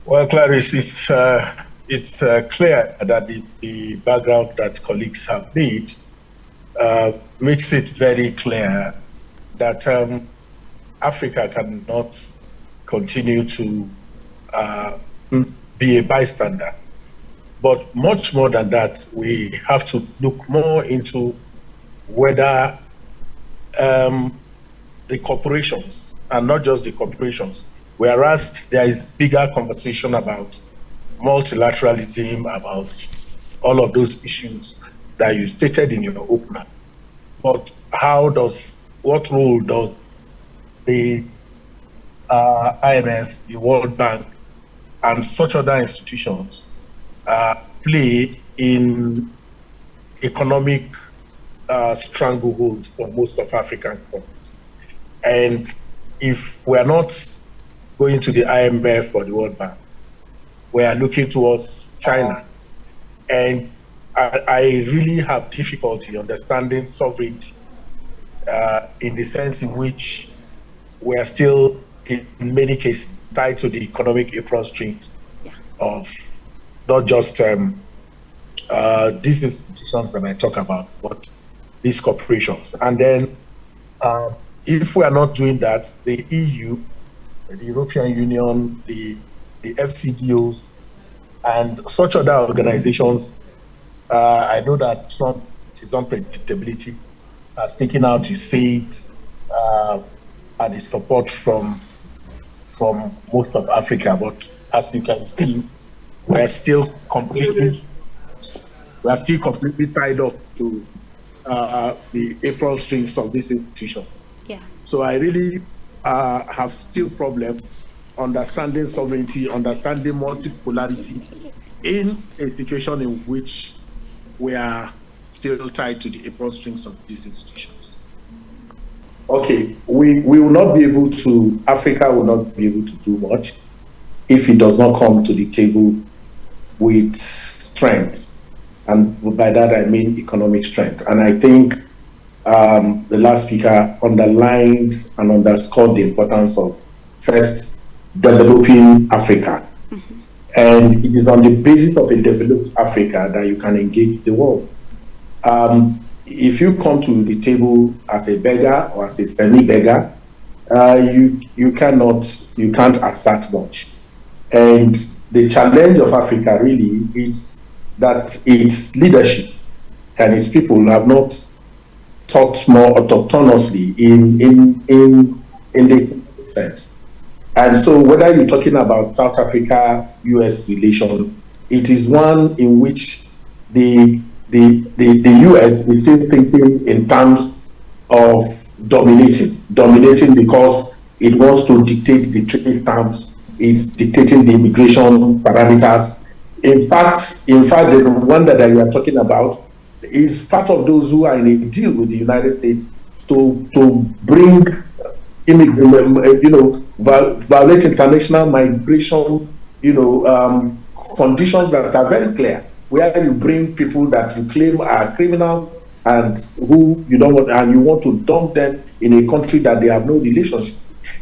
Well, Clarice, it's clear that the background that colleagues have made makes it very clear that Africa cannot continue to uh, be a bystander. But much more than that, we have to look more into whether um, the corporations, and not just the corporations, whereas there is bigger conversation about multilateralism, about all of those issues that you stated in your opener. But what role does the IMF, the World Bank, and such other institutions uh, play in economic stranglehold for most of African countries? And if we're not going to the IMF or the World Bank, we are looking towards China. And I really have difficulty understanding sovereignty in the sense in which we are still, in many cases, tied to the economic apron strings Yeah. of not just these institutions that I talk about, but these corporations. And then, if we are not doing that, the EU, the European Union, the FCDOs, and such other organizations, I know that Trump, his unpredictability, has taken out his faith uh, and his support from most of Africa. But as you can see, we're still completely we're still completely tied up to the April strings of this institution. Yeah. So I really have still problem understanding sovereignty, understanding multipolarity in a situation in which we are still tied to the apron strings of these institutions. Okay, we will not be able to, Africa will not be able to do much if it does not come to the table with strength. And by that, I mean economic strength. And I think the last speaker underlined and underscored the importance of first developing Africa. And it is on the basis of a developed Africa that you can engage the world. If you come to the table as a beggar or as a semi-beggar, you can't assert much. And the challenge of Africa really is that its leadership and its people have not thought more autonomously in the sense. And so whether you're talking about South Africa-US relation, it is one in which the US is still thinking in terms of dominating because it wants to dictate the trade terms, it's dictating the immigration parameters. In fact, the Rwanda that you are talking about is part of those who are in a deal with the United States to bring violate international migration, conditions that are very clear, where you bring people that you claim are criminals and who you don't want, and you want to dump them in a country that they have no relationship.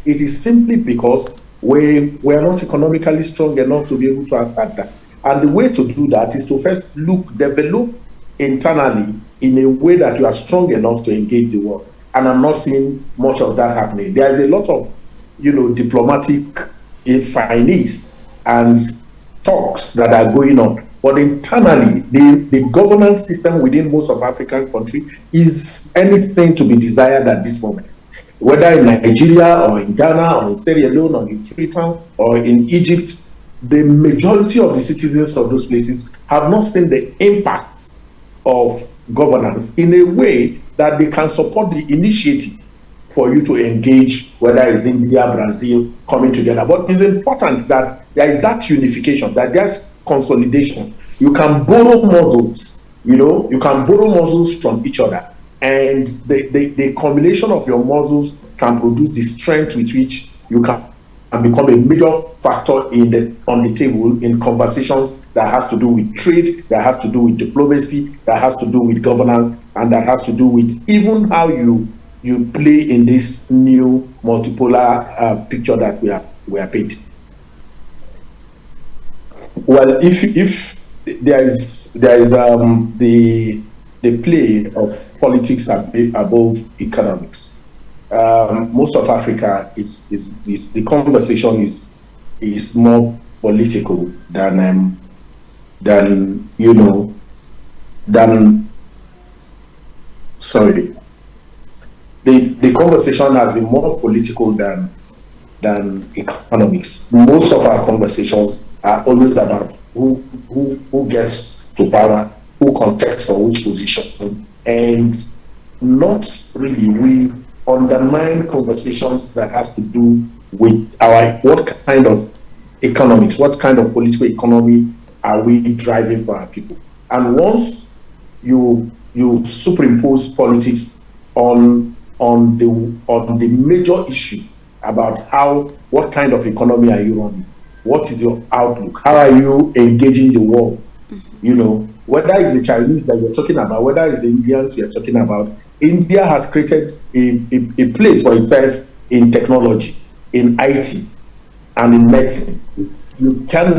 It is simply because we are not economically strong enough to be able to assert that. And the way to do that is to first develop internally in a way that you are strong enough to engage the world. And I'm not seeing much of that happening. There is a lot of, diplomatic finesse and talks that are going on. But internally, the governance system within most of African countries is anything to be desired at this moment. Whether in Nigeria or in Ghana or in Sierra Leone or in Freetown or in Egypt, the majority of the citizens of those places have not seen the impact of governance in a way that they can support the initiative for you to engage, whether it's India, Brazil, coming together. But it's important that there is that unification, that there's consolidation. You can borrow models, you can borrow muscles from each other. And the combination of your muscles can produce the strength with which you can become a major factor on the table in conversations that has to do with trade, that has to do with diplomacy, that has to do with governance, and that has to do with even how you play in this new multipolar picture that we are painting. Well, if there is the play of politics above economics. Most of Africa is the conversation is more political than than sorry, the conversation has been more political than economics. Most of our conversations are always about who gets to power, who contests for which position, and not really we undermine conversations that has to do with our what kind of economics, what kind of political economy are we driving for our people. And once you superimpose politics on the major issue about what kind of economy are you running, what is your outlook, how are you engaging the world, whether it's the Chinese that you're talking about, whether it's the Indians you're talking about. India has created a place for itself in technology, in IT, and in medicine. You can't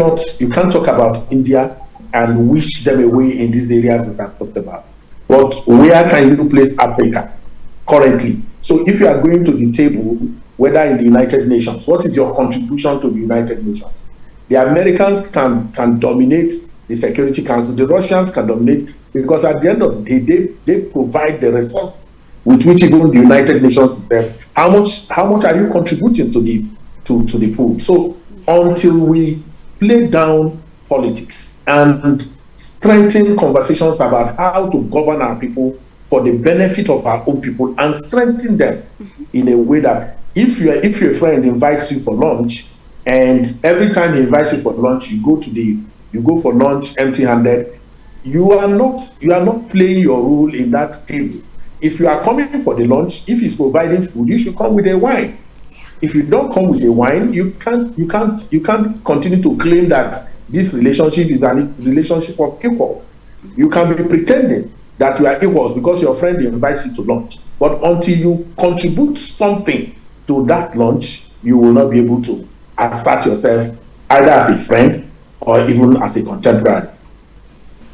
talk about India and wish them away in these areas that I've talked about. But where can you place Africa currently? So if you are going to the table, whether in the United Nations, what is your contribution to the United Nations? The Americans can dominate the Security Council. The Russians can dominate, because at the end of the day, they provide the resources with which even the United Nations itself. How much are you contributing to the pool? So until we play down politics and strengthen conversations about how to govern our people for the benefit of our own people, and strengthen them in a way that if your friend invites you for lunch, and every time he invites you for lunch you go for lunch empty-handed, you are not playing your role in that table. If you are coming for the lunch, if he's providing food, you should come with a wine. If you don't come with a wine, you can't continue to claim that this relationship is a relationship of equal. You can be pretending that you are equals because your friend invites you to lunch, but until you contribute something to that lunch, you will not be able to assert yourself either as a friend or even as a contemporary.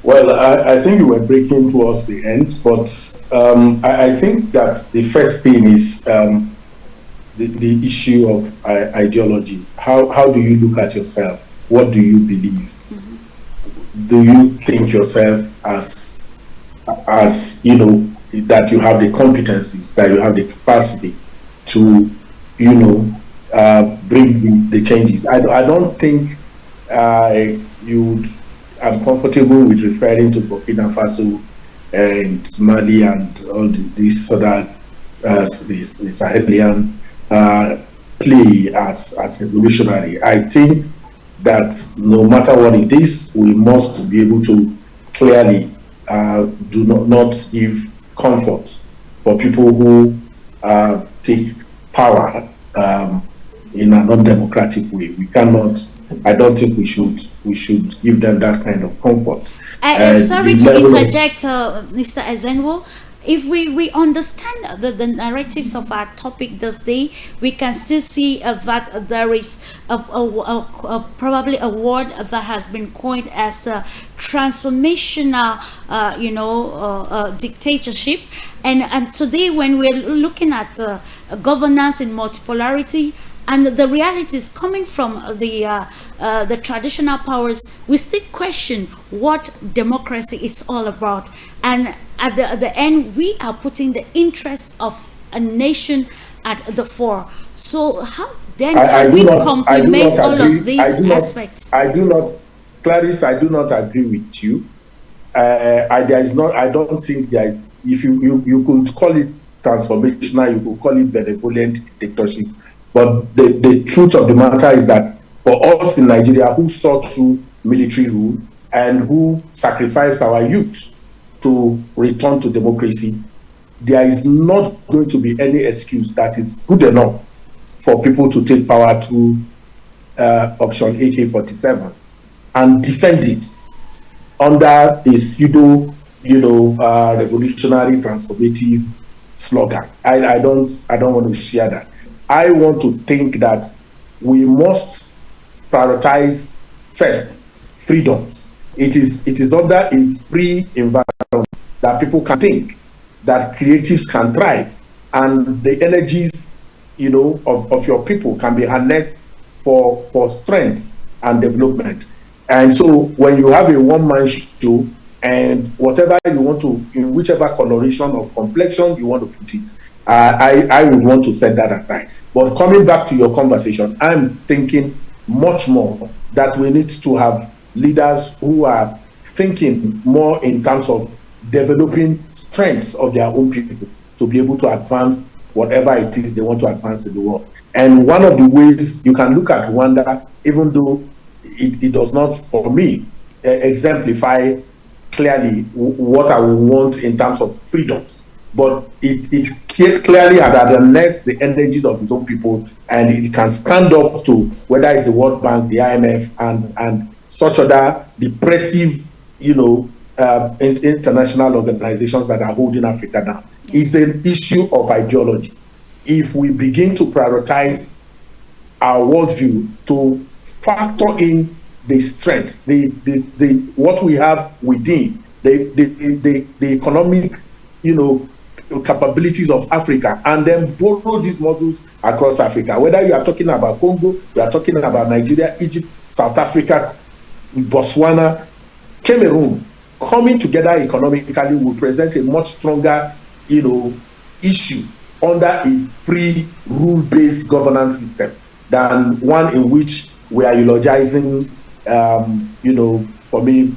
Well, I think you were breaking towards the end, but I think that the first thing is the issue of ideology. How do you look at yourself? What do you believe? Do you think yourself as that you have the competencies, that you have the capacity to bring the changes? I don't think I'm comfortable with referring to Burkina Faso and Mali and all these other the Sahelian play as revolutionary. I think that no matter what it is, we must be able to clearly do not give comfort for people who take power in an undemocratic way. We cannot. I don't think we should give them that kind of comfort. Sorry to interject, Mr. Ezenwa. If we understand the narratives of our topic this day, we can still see that there is probably a word that has been coined as transformational, dictatorship. And today, when we're looking at governance in multipolarity, and the realities coming from the traditional powers, we still question what democracy is all about. And at the end, we are putting the interest of a nation at the fore. So how then can we complement all of these aspects? I do not, Clarice, I do not agree with you. I don't think there is. If you could call it transformational, you could call it benevolent dictatorship. But the truth of the matter is that for us in Nigeria, who saw through military rule and who sacrificed our youth to return to democracy, there is not going to be any excuse that is good enough for people to take power through option AK-47 and defend it under a pseudo, revolutionary transformative slogan. I don't want to share that. I want to think that we must prioritize first freedoms. It is under a free environment that people can think, that creatives can thrive, and the energies, of your people can be harnessed for strength and development. And so when you have a one-man show, and whatever you want to, in whichever coloration or complexion you want to put it, I would want to set that aside. But coming back to your conversation, I'm thinking much more that we need to have leaders who are thinking more in terms of developing strengths of their own people to be able to advance whatever it is they want to advance in the world. And one of the ways you can look at Rwanda, even though it does not, for me, exemplify clearly what I would want in terms of freedoms, but it clearly had harnessed the energies of its own people, and it can stand up to whether it's the World Bank, the IMF, and such other depressive, international organizations that are holding Africa down. It's an issue of ideology. If we begin to prioritize our worldview to factor in the strengths, the what we have within, the economic, capabilities of Africa, and then borrow these models across Africa. Whether you are talking about Congo, you are talking about Nigeria, Egypt, South Africa, Botswana, Cameroon, coming together economically will present a much stronger, issue under a free rule-based governance system than one in which we are eulogizing, for me,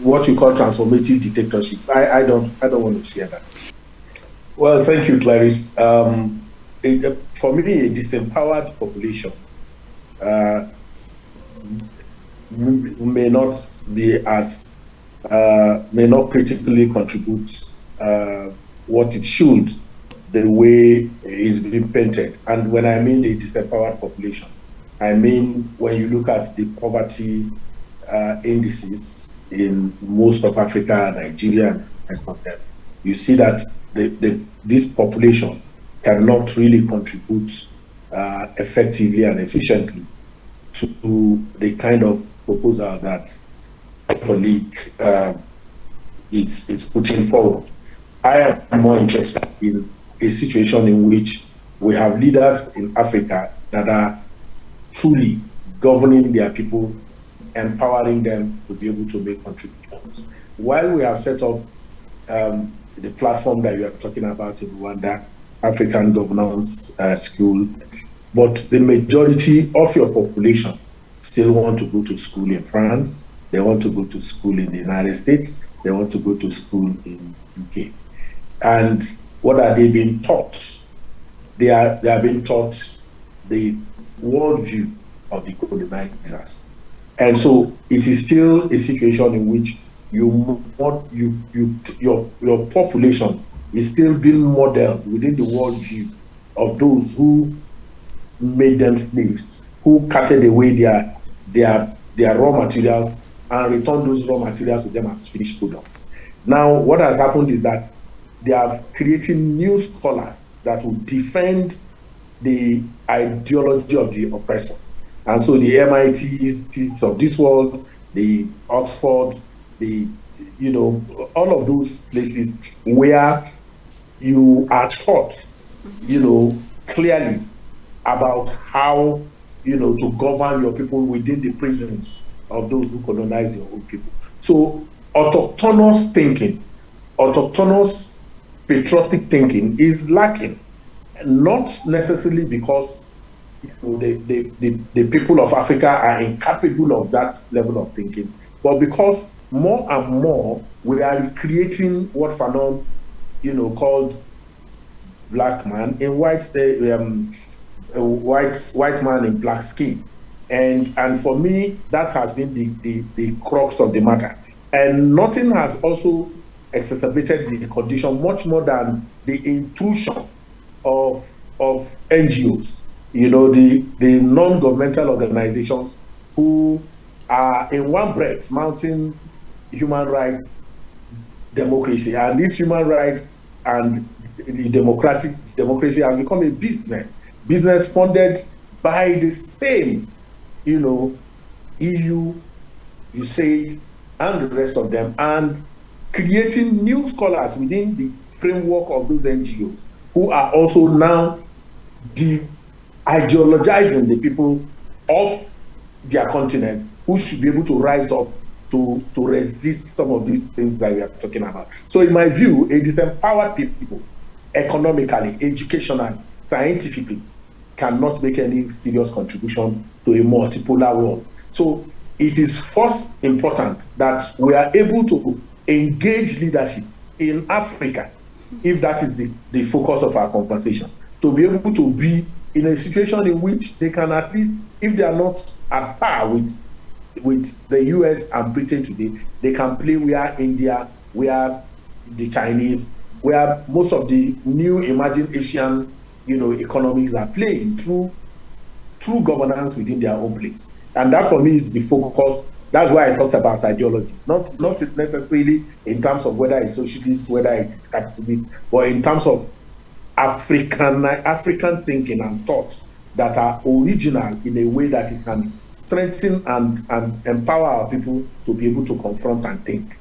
what you call transformative dictatorship. I don't want to share that. Well, thank you, Clarice. For me, a disempowered population may not be as may not critically contribute what it should, the way it's being painted. And when I mean a disempowered population, I mean when you look at the poverty indices in most of Africa, Nigeria, and the rest of them, you see that this population cannot really contribute effectively and efficiently to the kind of proposal that my colleague is putting forward. I am more interested in a situation in which we have leaders in Africa that are truly governing their people, empowering them to be able to make contributions. While we have set up the platform that you are talking about in Rwanda, African Governance School, but the majority of your population still want to go to school in France, they want to go to school in the United States, they want to go to school in UK. And what are they being taught? They are being taught the worldview of the colonizers. And so it is still a situation in which your population is still being modeled within the worldview of those who made them slaves, who carted away their raw materials and returned those raw materials to them as finished products. Now, what has happened is that they are creating new scholars that will defend the ideology of the oppressor. And so the MITs of this world, the Oxfords, all of those places where you are taught, clearly about how, to govern your people within the prisons of those who colonize your own people. So autochthonous thinking, autochthonous patriotic thinking is lacking, not necessarily because the people of Africa are incapable of that level of thinking, but because more and more we are creating what Fanon, called black man in white man in black skin, and for me that has been the crux of the matter, and nothing has also exacerbated the condition much more than the intrusion of NGOs, the non-governmental organizations who are in one breath mounting human rights democracy, and this human rights and the democracy has become a business funded by the same, EU, you said, and the rest of them, and creating new scholars within the framework of those NGOs who are also now ideologizing the people of their continent who should be able to rise up to resist some of these things that we are talking about. So, in my view, a disempowered people, economically, educationally, scientifically, cannot make any serious contribution to a multipolar world. So, it is first important that we are able to engage leadership in Africa, if that is the focus of our conversation, to be able to be in a situation in which they can at least, if they are not at par with the US and Britain today, they can play where India, where the Chinese, where most of the new emerging Asian, economies are playing through governance within their own place. And that for me is the focus. That's why I talked about ideology, not necessarily in terms of whether it's socialist, whether it is capitalist, but in terms of African thinking and thoughts that are original in a way that it can strengthen and empower our people to be able to confront and think.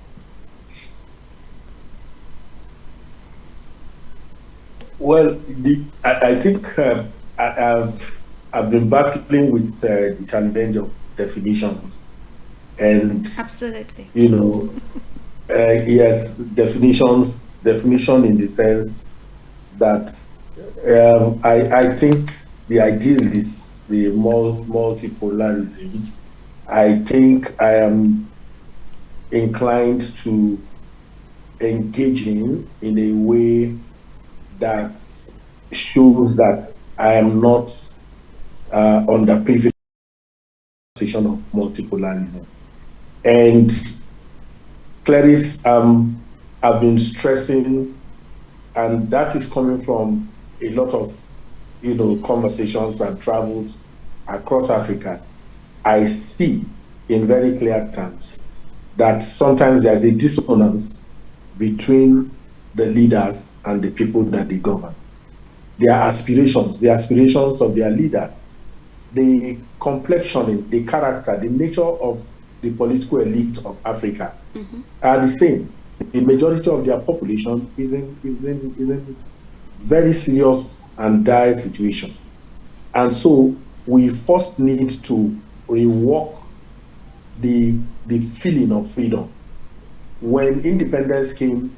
Well, I think I've been battling with the challenge of definitions, and Absolutely. yes, definition in the sense that I think the ideal is the multipolarism. I think I am inclined to engaging in a way that shows that I am not on the previous position of multipolarism. And Clarice, I've been stressing, and that is coming from a lot of conversations and travels across Africa. I see in very clear terms that sometimes there's a dissonance between the leaders and the people that they govern. Their aspirations, the aspirations of their leaders, the complexioning, the character, the nature of the political elite of Africa are the same. The majority of their population is in very serious and dire situation. And so we first need to rework the feeling of freedom. When independence came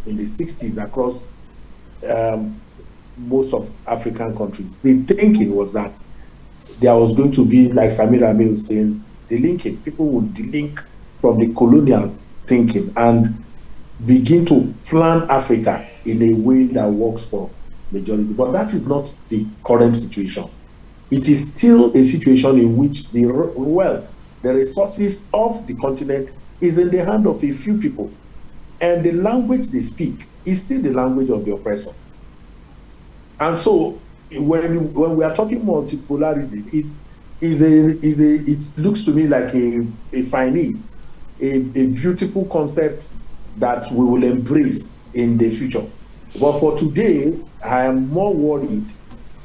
in the 60s across most of African countries, the thinking was that there was going to be, like Samira Amil says, the linking. People would delink from the colonial thinking and begin to plan Africa in a way that works for majority. But that is not the current situation. It is still a situation in which the wealth, the resources of the continent is in the hand of a few people. And the language they speak is still the language of the oppressor. And so when we are talking multipolarism, it looks to me like a finesse, a beautiful concept that we will embrace in the future. But for today, I am more worried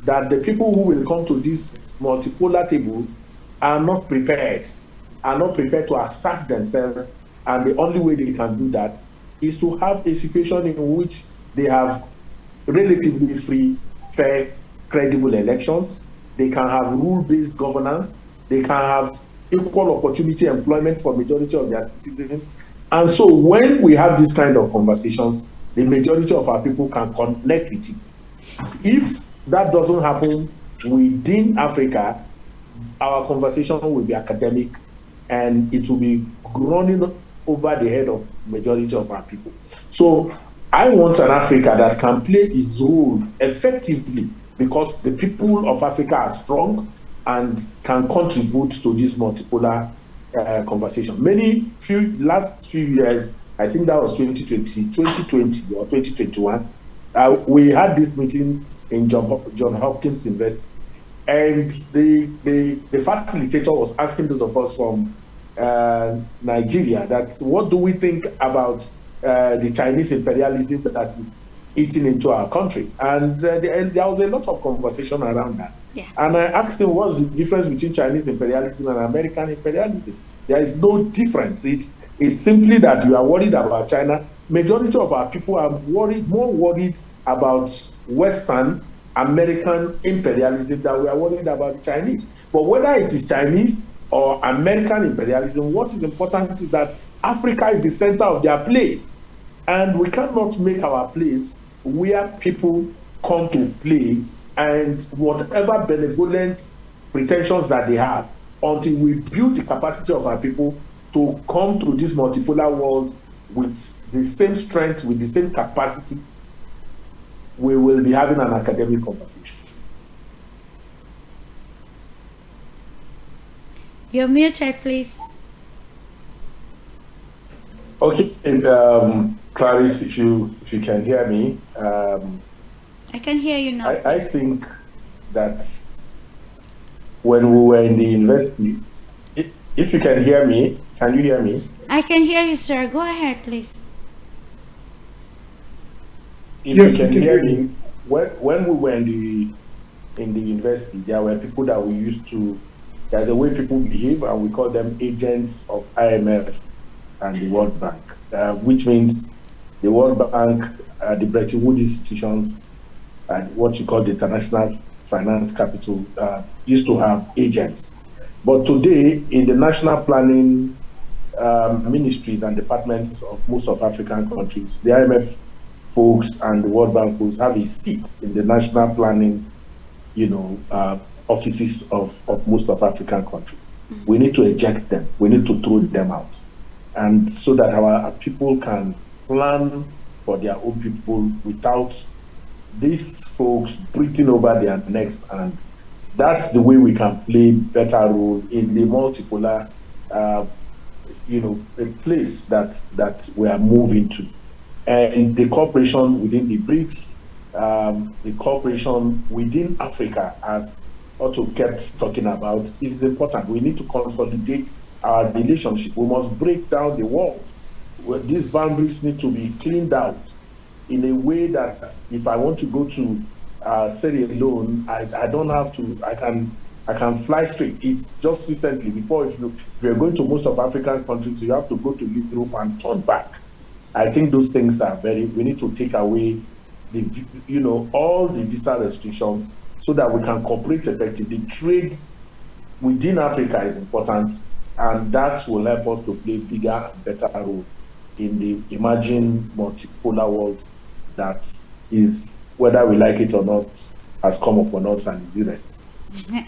that the people who will come to this multipolar table are not prepared to assert themselves. And the only way they can do that is to have a situation in which they have relatively free, fair, credible elections. They can have rule-based governance. They can have equal opportunity employment for majority of their citizens. And so when we have this kind of conversations, the majority of our people can connect with it. If that doesn't happen within Africa, our conversation will be academic and it will be running over the head of majority of our people. So I want an Africa that can play its role effectively because the people of Africa are strong and can contribute to this multipolar conversation. Last few years, I think that was 2020 or 2021, we had this meeting in John Hopkins University, and the facilitator was asking those of us from Nigeria that what do we think about the Chinese imperialism that is eating into our country, and there was a lot of conversation around that. Yeah. And I asked him, what's the difference between Chinese imperialism and American imperialism? There is no difference. It's simply that you are worried about China. Majority of our people are more worried about Western American imperialism than we are worried about the Chinese. But whether it is Chinese or American imperialism, what is important is that Africa is the center of their play. And we cannot make our place where people come to play and whatever benevolent pretensions that they have until we build the capacity of our people to come to this multipolar world with the same strength, with the same capacity, we will be having an academic conversation. You're muted, please. Okay, Clarice, if you can hear me, I can hear you now. I think that when we were in the university, if you can hear me, can you hear me? I can hear you, sir. Go ahead, please. If Yes, you can we can hear hear you. me, when we were in the university, there were people that we used to. There's a way people behave, and we call them agents of IMF and the World Bank, which means the World Bank, the Bretton Woods institutions, and what you call the international finance capital used to have agents. But today, in the national planning ministries and departments of most of African countries, the IMF folks and the World Bank folks have a seat in the national planning, offices of most of African countries. We need to eject them. We need to throw them out, and so that our people can plan for their own people without these folks breathing over their necks. And that's the way we can play better role in the multipolar a place that we are moving to. And the cooperation within the BRICS, the cooperation within Africa, as Otto kept talking about, is important. We need to consolidate our relationship. We must break down the walls. These boundaries need to be cleaned out in a way that if I want to go to Sierra Leone, I don't have to. I can fly straight. It's just recently before, if you're going to most of African countries, you have to go to Europe and turn back. I think those things are we need to take away all the visa restrictions so that we can cooperate effectively. Trade within Africa is important, and that will help us to play bigger and better role in the emerging multipolar world that is, whether we like it or not, has come upon us and is irresistible.